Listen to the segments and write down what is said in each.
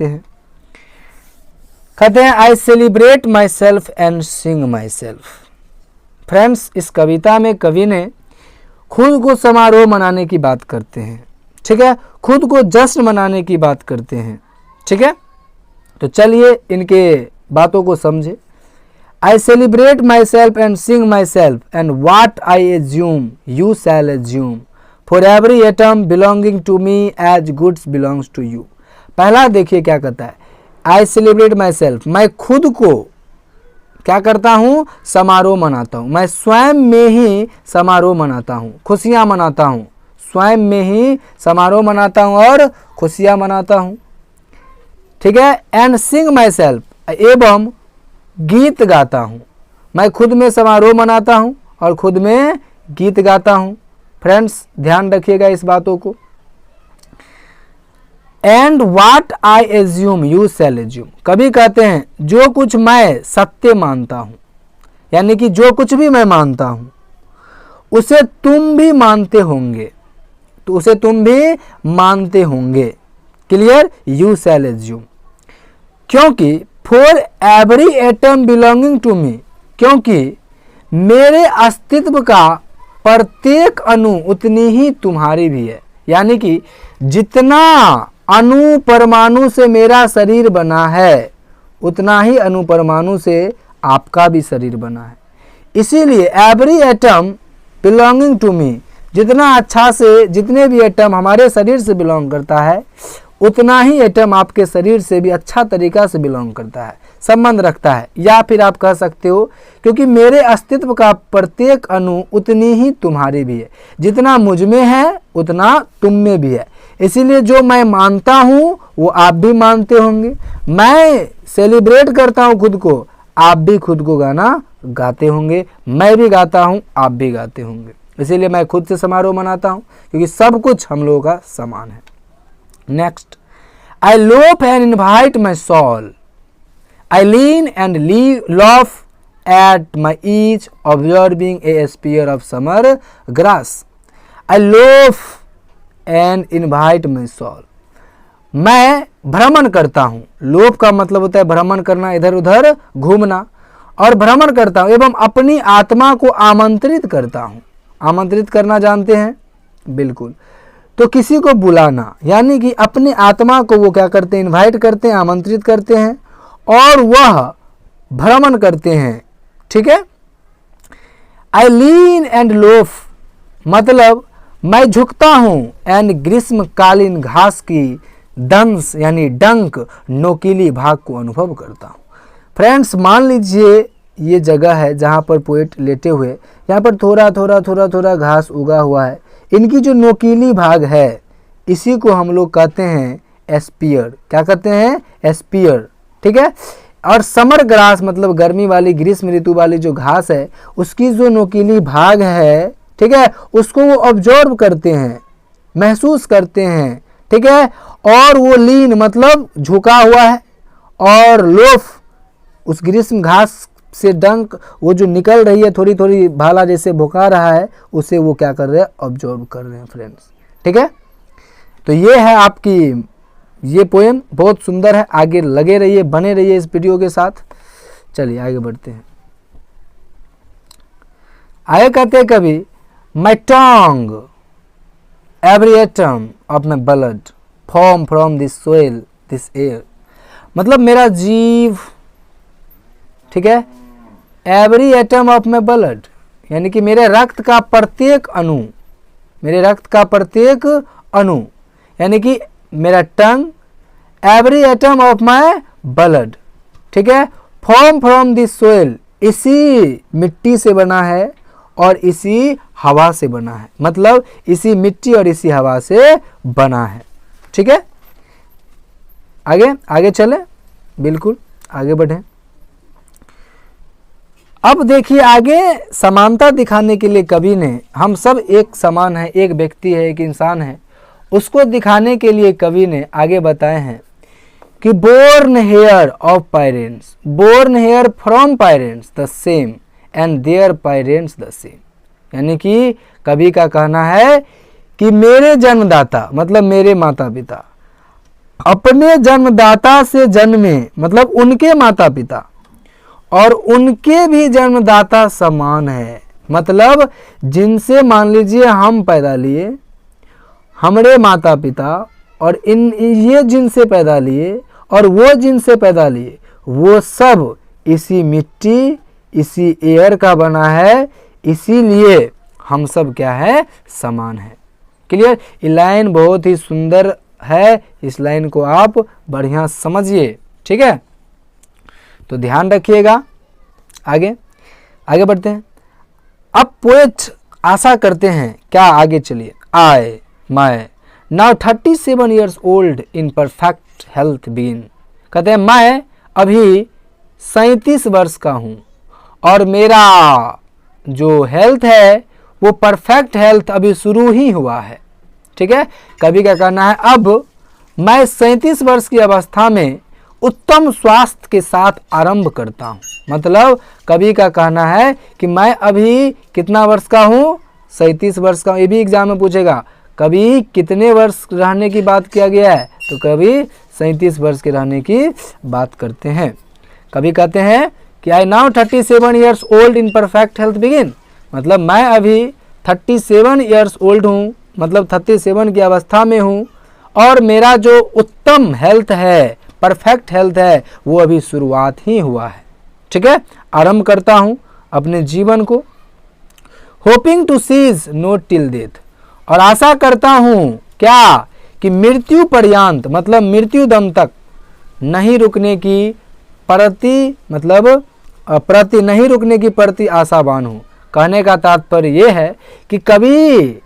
चलते हैं। कहते हैं आई celebrate myself and sing my self. Friends, इस कविता में कवि ने खुद को समारोह मनाने की बात करते हैं, ठीक है, खुद को जश्न मनाने की बात करते हैं, ठीक है। तो चलिए इनके बातों को समझे। I celebrate myself and sing myself and what I assume you shall assume for every atom belonging to me as goods belongs to you. पहला देखिए क्या कहता है, आई सेलिब्रेट माई सेल्फ, मैं खुद को क्या करता हूँ, समारोह मनाता हूँ। मैं स्वयं में ही समारोह मनाता हूँ, खुशियाँ मनाता हूँ, स्वयं में ही समारोह मनाता हूँ और खुशियाँ मनाता हूँ, ठीक है। एंड सिंग माई सेल्फ, एवं गीत गाता हूँ। मैं खुद में समारोह मनाता हूँ और खुद में गीत गाता हूँ। फ्रेंड्स, ध्यान रखिएगा इस बातों को। And what I assume you shall assume, कभी कहते हैं जो कुछ मैं सत्य मानता हूँ, यानी कि जो कुछ भी मैं मानता हूँ उसे तुम भी मानते होंगे, तो उसे तुम भी मानते होंगे। क्लियर, यू शैल एज्यूम, क्योंकि for every atom belonging to me, क्योंकि मेरे अस्तित्व का प्रत्येक अणु उतनी ही तुम्हारी भी है। यानी कि जितना अणु परमाणु से मेरा शरीर बना है उतना ही अणु परमाणु से आपका भी शरीर बना है। इसीलिए every atom belonging to me, जितना अच्छा से जितने भी एटम हमारे शरीर से बिलोंग करता है उतना ही एटम आपके शरीर से भी अच्छा तरीका से बिलोंग करता है, संबंध रखता है। या फिर आप कह सकते हो क्योंकि मेरे अस्तित्व का प्रत्येक अणु उतनी ही तुम्हारी भी है, जितना मुझ में है उतना तुम में भी है। इसीलिए जो मैं मानता हूँ वो आप भी मानते होंगे। मैं सेलिब्रेट करता हूँ खुद को, आप भी खुद को गाना गाते होंगे। मैं भी गाता हूँ, आप भी गाते होंगे। इसीलिए मैं खुद से समारोह मनाता हूँ क्योंकि सब कुछ हम लोगों का समान है। Next, I loaf and invite my soul, I lean and loaf at my ease observing a spear of summer grass. I loaf and invite my soul, मैं भ्रमण करता हूँ। लोभ का मतलब होता है भ्रमण करना, इधर उधर घूमना, और भ्रमण करता हूँ एवं अपनी आत्मा को आमंत्रित करता हूँ। आमंत्रित करना जानते हैं, बिल्कुल। तो किसी को बुलाना, यानी कि अपनी आत्मा को वो क्या करते हैं, इन्वाइट करते हैं, आमंत्रित करते हैं और वह भ्रमण करते हैं, ठीक है। आई लीन एंड लोफ, मतलब मैं झुकता हूँ एंड ग्रीष्मकालीन घास की दंश यानी डंक नोकीली भाग को अनुभव करता हूँ। फ्रेंड्स, मान लीजिए ये जगह है जहाँ पर पोएट लेटे हुए, यहाँ पर थोड़ा घास उगा हुआ है। इनकी जो नोकीली भाग है इसी को हम लोग कहते हैं एस्पियर। क्या कहते हैं, एस्पियर, ठीक है। और समर ग्रास मतलब गर्मी वाली ग्रीष्म ऋतु वाली जो घास है उसकी जो नोकीली भाग है, ठीक है, उसको वो ऑब्जर्व करते हैं, महसूस करते हैं, ठीक है। और वो लीन मतलब झुका हुआ है, और लोफ उस ग्रीष्म घास से डंक वो जो निकल रही है थोड़ी थोड़ी भाला जैसे भुका रहा है उसे वो क्या कर रहे हैं, ऑब्जर्व कर रहे हैं फ्रेंड्स, ठीक है। तो ये है आपकी ये पोएम, बहुत सुंदर है। आगे लगे रहिए, बने रहिए इस वीडियो के साथ। चलिए आगे बढ़ते हैं। आगे कहते हैं कभी, my tongue every atom of my blood form from this soil this air, मतलब मेरा जीव, ठीक है, every atom of my blood यानी कि मेरे रक्त का प्रत्येक अणु, मेरे रक्त का प्रत्येक अणु यानी कि मेरा tongue, every atom of my blood, ठीक है, फॉर्म फ्रॉम दिस सोइल, इसी मिट्टी से बना है और इसी हवा से बना है, मतलब इसी मिट्टी और इसी हवा से बना है, ठीक है। आगे आगे चले, बिल्कुल आगे बढ़ें। अब देखिए आगे समानता दिखाने के लिए कवि ने, हम सब एक समान है, एक व्यक्ति है, एक इंसान है, उसको दिखाने के लिए कवि ने आगे बताए हैं कि born here of parents, born here from parents the same and their parents the same, यानी कि कवि का कहना है कि मेरे जन्मदाता मतलब मेरे माता पिता अपने जन्मदाता से जन्मे, मतलब उनके माता पिता और उनके भी जन्मदाता समान है। मतलब जिनसे मान लीजिए हम पैदा लिए, हमारे माता पिता और ये जिनसे पैदा लिए और वो जिनसे पैदा लिए, वो सब इसी मिट्टी, इसी एयर का बना है, इसीलिए हम सब क्या है, समान है। क्लियर? ये लाइन बहुत ही सुंदर है, इस लाइन को आप बढ़िया समझिए। ठीक है, तो ध्यान रखिएगा। आगे बढ़ते हैं। अब पोएट आशा करते हैं क्या, आगे चलिए। मैं now 37 years old in perfect health been, कहते हैं मैं अभी 37 वर्ष का हूँ और मेरा जो हेल्थ है वो परफेक्ट हेल्थ अभी शुरू ही हुआ है। ठीक है, कवि का कहना है अब मैं 37 वर्ष की अवस्था में उत्तम स्वास्थ्य के साथ आरंभ करता हूँ। मतलब कवि का कहना है कि मैं अभी कितना वर्ष का हूँ, 37 वर्ष का हूँ। ये भी एग्जाम में पूछेगा कभी कितने वर्ष रहने की बात किया गया है, तो कभी 37 वर्ष के रहने की बात करते हैं। कभी कहते हैं कि I now 37 years old in perfect health begin, मतलब मैं अभी 37 years old हूँ, मतलब 37 की अवस्था में हूँ और मेरा जो उत्तम हेल्थ है, परफेक्ट हेल्थ है, वो अभी शुरुआत ही हुआ है। ठीक है, आरंभ करता हूँ अपने जीवन को। Hoping to cease not till death, और आशा करता हूँ क्या, कि मृत्यु पर्यंत, मतलब मृत्यु दम तक नहीं रुकने की प्रति, मतलब प्रति नहीं रुकने की प्रति आशावान हूँ। कहने का तात्पर्य ये है कि कभी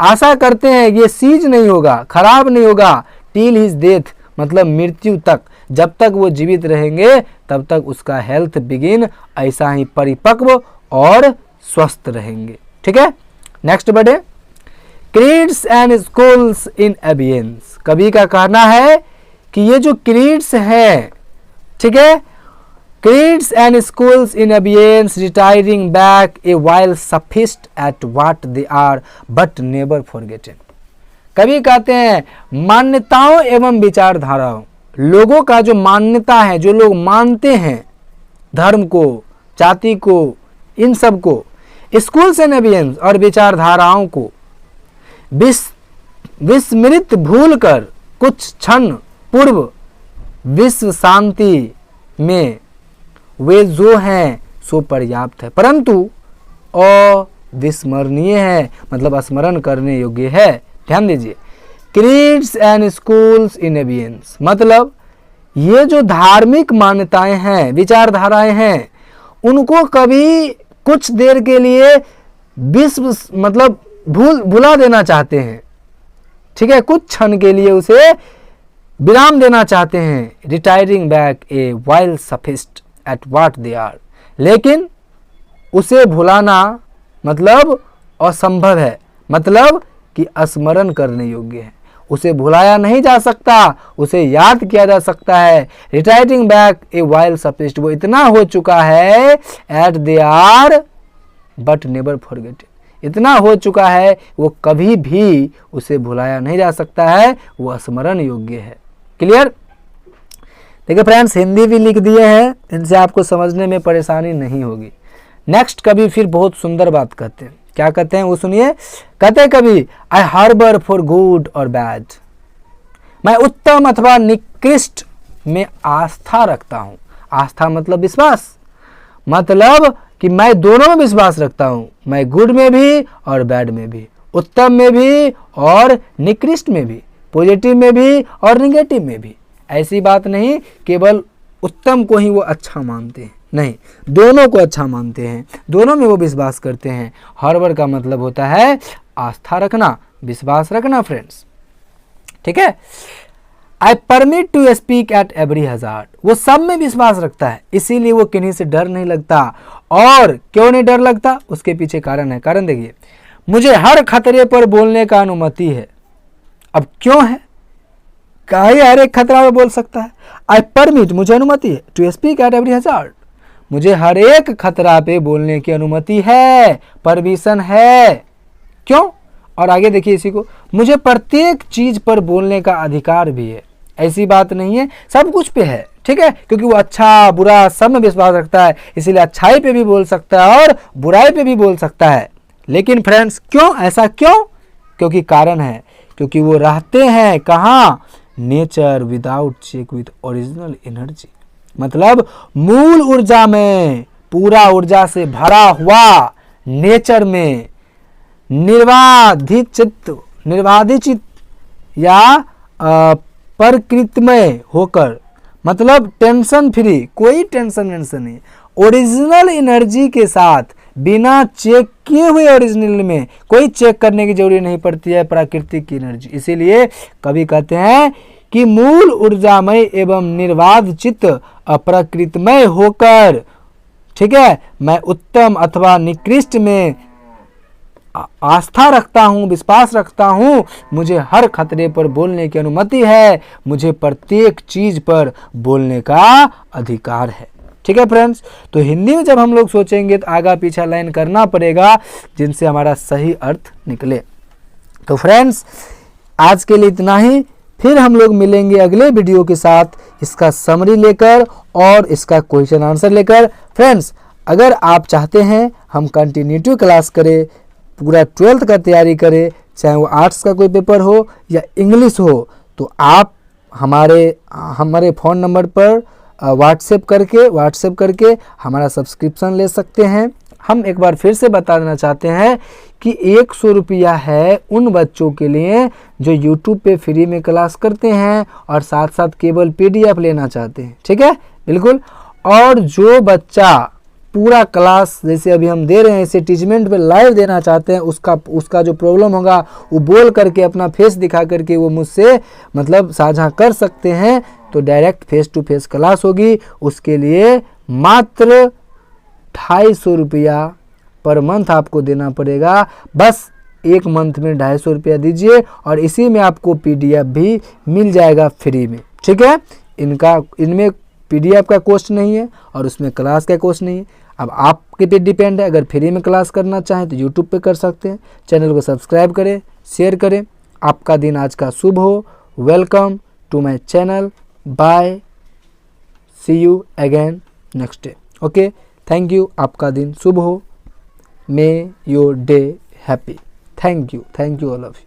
आशा करते हैं ये सीज नहीं होगा, खराब नहीं होगा, टिल हिज डेथ, मतलब मृत्यु तक, जब तक वो जीवित रहेंगे तब तक उसका हेल्थ बिगिन ऐसा ही परिपक्व और स्वस्थ रहेंगे। ठीक है, नेक्स्ट बढ़े। क्रीड्स एंड स्कूल्स इन एबियंस, कवि का कहना है कि ये जो क्रीड्स है, ठीक है, creeds and schools in abeyance retiring back a while sufficed at what they are but never forgotten। कभी कहते हैं मान्यताओं एवं विचारधाराओं, लोगों का जो मान्यता है, जो लोग मानते हैं धर्म को, जाति को, इन सब को, स्कूल्स एंड एबियंस और विचारधाराओं को विस्मृत भूल कर कुछ क्षण पूर्व विश्व शांति में वे जो हैं सो पर्याप्त है, परंतु अविस्मरणीय है, मतलब स्मरण करने योग्य है। ध्यान दीजिए, क्रीड्स एंड स्कूल्स इन एबियंस, मतलब ये जो धार्मिक मान्यताएं हैं, विचारधाराएं हैं, उनको कभी कुछ देर के लिए विश्व, मतलब भुला देना चाहते हैं। ठीक है, कुछ क्षण के लिए उसे विराम देना चाहते हैं। Retiring back a while sufficed at what they are, लेकिन उसे भुलाना मतलब असंभव है, मतलब कि स्मरण करने योग्य है। उसे भुलाया नहीं जा सकता, उसे याद किया जा सकता है। Retiring back a while sufficed, वो इतना हो चुका है, at they are but never forgetted, इतना हो चुका है वो कभी भी उसे भुलाया नहीं जा सकता है, वो स्मरण योग्य है। क्लियर? देखिए फ्रेंड्स, हिंदी भी लिख दिए हैं, इनसे आपको समझने में परेशानी नहीं होगी। नेक्स्ट कभी फिर बहुत सुंदर बात कहते हैं। क्या कहते हैं वो सुनिए। कहते कभी आई हार्बर फॉर गुड और बैड, मैं उत्तम अथवा निकृष्ट में आस्था रखता हूँ। आस्था मतलब विश्वास, मतलब कि मैं दोनों में विश्वास रखता हूँ, मैं गुड में भी और बैड में भी, उत्तम में भी और निकृष्ट में भी, पॉजिटिव में भी और निगेटिव में भी। ऐसी बात नहीं केवल उत्तम को ही वो अच्छा मानते हैं, नहीं, दोनों को अच्छा मानते हैं, दोनों में वो विश्वास करते हैं। हार्बर का मतलब होता है आस्था रखना, विश्वास रखना फ्रेंड्स। ठीक है, I permit to speak at every hazard, वो सब में विश्वास रखता है, इसीलिए वो किन्हीं से डर नहीं लगता। और क्यों नहीं डर लगता, उसके पीछे कारण है। कारण देखिए, मुझे हर खतरे पर बोलने का अनुमति है। अब क्यों है, काहे हर एक खतरा में बोल सकता है। आई परमिट, मुझे अनुमति है, to speak at every hazard, मुझे हर एक खतरा पे बोलने की अनुमति है, परमिशन है। क्यों? और आगे देखिए इसी को, मुझे प्रत्येक चीज पर बोलने का अधिकार भी है। ऐसी बात नहीं है, सब कुछ पे है, ठीक है, क्योंकि वो अच्छा बुरा सब में विश्वास रखता है, इसीलिए अच्छाई पे भी बोल सकता है और बुराई पे भी बोल सकता है। लेकिन फ्रेंड्स क्यों ऐसा, क्यों? क्योंकि कारण है, क्योंकि वो रहते हैं कहाँ? Nature without check with original energy, मतलब मूल ऊर्जा में, पूरा ऊर्जा से भरा हुआ नेचर में निर्बाधित चित्त या प्रकृतिमय होकर, मतलब टेंशन फ्री, कोई टेंशन वेंशन नहीं, ओरिजिनल एनर्जी के साथ, बिना चेक किए हुए ओरिजिनल में, कोई चेक करने की जरूरत नहीं पड़ती है प्राकृतिक की एनर्जी। इसीलिए कवि कहते हैं कि मूल ऊर्जामय एवं निर्बाध चित्त अप्रकृतिमय होकर, ठीक है, मैं उत्तम अथवा निकृष्ट में आस्था रखता हूँ, विश्वास रखता हूँ, मुझे हर खतरे पर बोलने की अनुमति है, मुझे प्रत्येक चीज पर बोलने का अधिकार है। ठीक है फ्रेंड्स, तो हिंदी में जब हम लोग सोचेंगे तो आगा पीछा लाइन करना पड़ेगा जिनसे हमारा सही अर्थ निकले। तो फ्रेंड्स आज के लिए इतना ही, फिर हम लोग मिलेंगे अगले वीडियो के साथ, इसका समरी लेकर और इसका क्वेश्चन आंसर लेकर। फ्रेंड्स अगर आप चाहते हैं हम कंटिन्यूटी क्लास करें, पूरा 12th का तैयारी करें, चाहे वो आर्ट्स का कोई पेपर हो या इंग्लिश हो, तो आप हमारे फ़ोन नंबर पर व्हाट्सएप करके हमारा सब्सक्रिप्शन ले सकते हैं। हम एक बार फिर से बता देना चाहते हैं कि 100 रुपया है उन बच्चों के लिए जो YouTube पे फ्री में क्लास करते हैं और साथ साथ केवल PDF लेना चाहते हैं। ठीक है, बिल्कुल। और जो बच्चा पूरा क्लास जैसे अभी हम दे रहे हैं इसे टीचमेंट पे लाइव देना चाहते हैं, उसका जो प्रॉब्लम होगा वो बोल करके अपना फेस दिखा करके वो मुझसे मतलब साझा कर सकते हैं, तो direct face to face class होगी। उसके लिए मात्र 250 रुपया पर मंथ आपको देना पड़ेगा। बस एक मंथ में 250 रुपया दीजिए और इसी में आपको PDF भी मिल जाएगा फ्री में। ठीक है, इनमें PDF का कॉस्ट नहीं है और उसमें क्लास का कॉस्ट नहीं है। अब आपके पे डिपेंड है, अगर फ्री में क्लास करना चाहें तो YouTube पे कर सकते हैं। चैनल को सब्सक्राइब करें, शेयर करें। आपका दिन आज का शुभ हो। Welcome to my channel. Bye, see you again next day. Okay, thank you. आपका दिन शुभ हो। May your day happy. Thank you all of you.